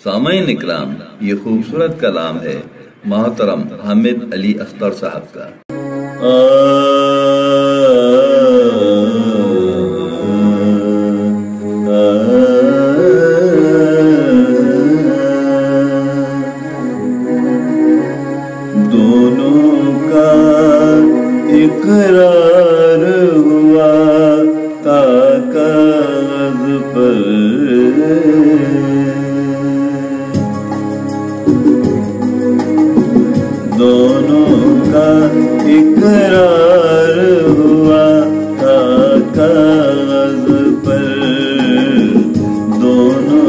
सामईन इकराम, ये खूबसूरत कलाम है मोहतरम हामिद अली अख्तर साहब का। दोनों का इकरार हुआ था कागज़ पर, दोनों का इकरार हुआ था कागज़ पर, दोनों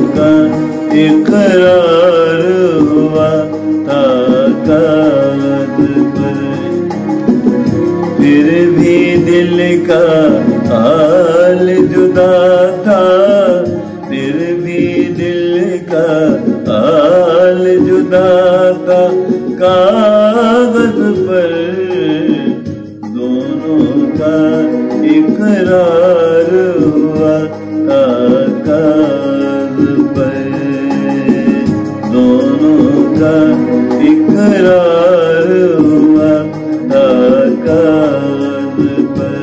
का इकरार हुआ था कागज़ पर। फिर भी दिल का हाल जुदा था, फिर भी दिल का हाल जुदा था कागज़ पर, दोनों का इकरार हुआ था कागज़ पर, दोनों का इकरार हुआ था कागज़ पर।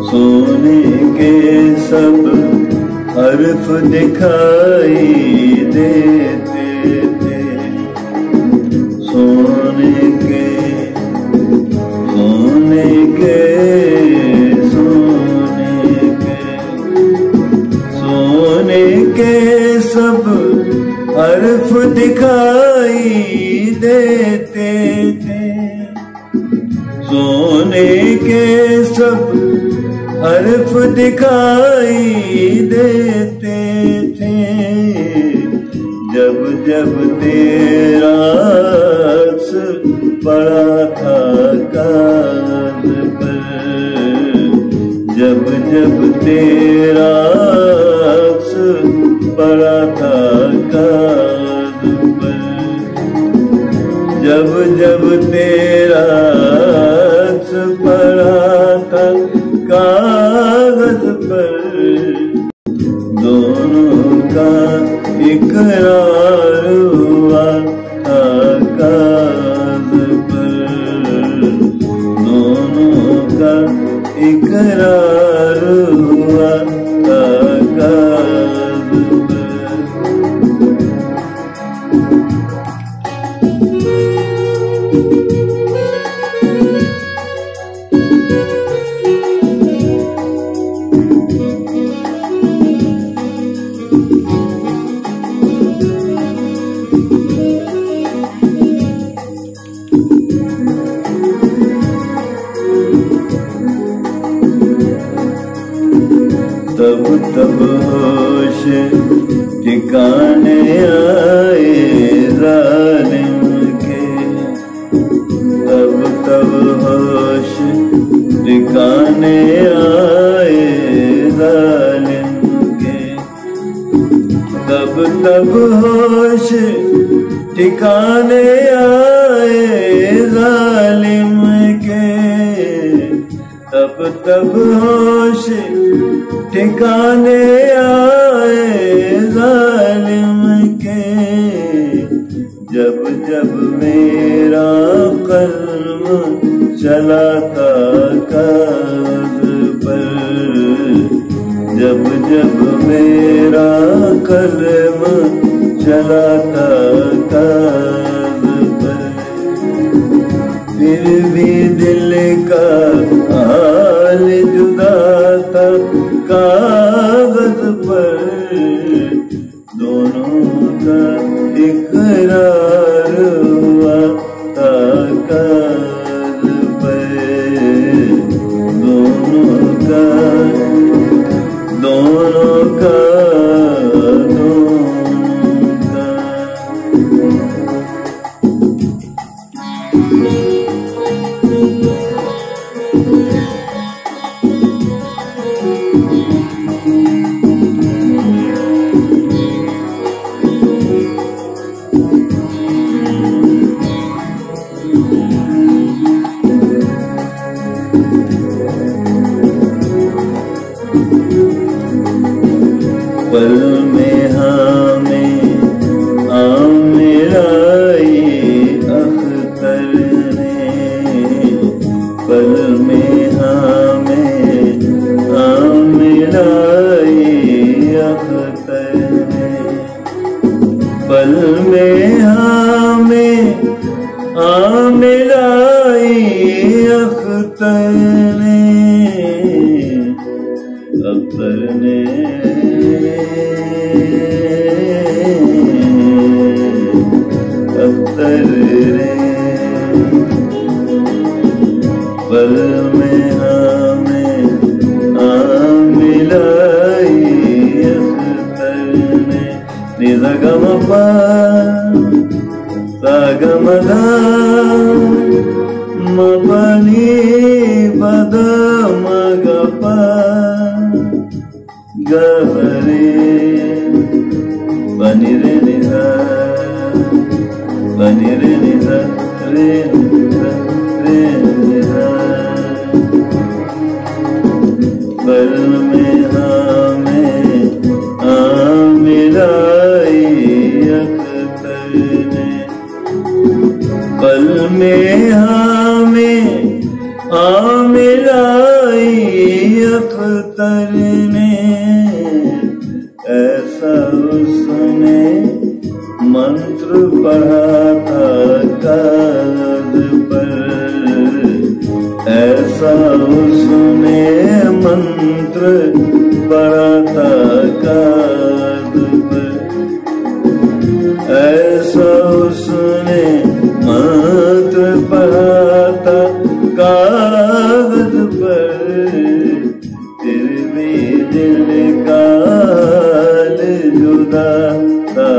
सोने के सब हर्फ दिखाई देते थे, सोने के सब हर्फ दिखाई देते थे, सोने के सब हर्फ दिखाई देते थे। जब जब तेरा अक्स पड़ा था कागज़ पर, जब जब तेरा अक्स पड़ा था कागज़ पर, जब जब तेरा अक्स पड़ा था कागज़ पर, दोनों का इकरार हुआ था कागज़ पर, दोनों का इकरार हुआ था कागज़ पर। तब तब होश ठिकाने आए ज़ालिम के, तब तब होश ठिकाने आए ज़ालिम के, तब तब होश ठिकाने आए ज़ालिम के, तब तब होश ठिकाने आए ज़ालिम के। जब जब मेरा कल्म चला था कागज़ पर, जब जब मेरा कल्म चला था कागज़ पर, फिर भी दिल का हाल जुदा था कागज़ पर, दोनों का इकरार हुआ था कागज़ पर, दोनों पल में हमें मिलाई अख्तर ने, पल में हमें मिलाई अख्तर ने, पल में हमें मिलाई अख्तर ने, अख्तर ने, अख्तर ने, पल में हमें मिलाई अख्तर ने। निजा गम पा सा गम धा म पनि पद म ग पा ग रे पनि रे नि सा पनि रे नि सा रे नि सा रे नि सा। पल में हमें मिलाई अख्तर ने, पल में हमें मिलाई अख्तर ने। ऐसा उसने मंत्र पढ़ा था कागज पर, ऐसा उसने मंत्र पढ़ा था कागज पर, ऐसा उसने मंत्र पढ़ा था कागज पर। फिर भी दिल का जुदा था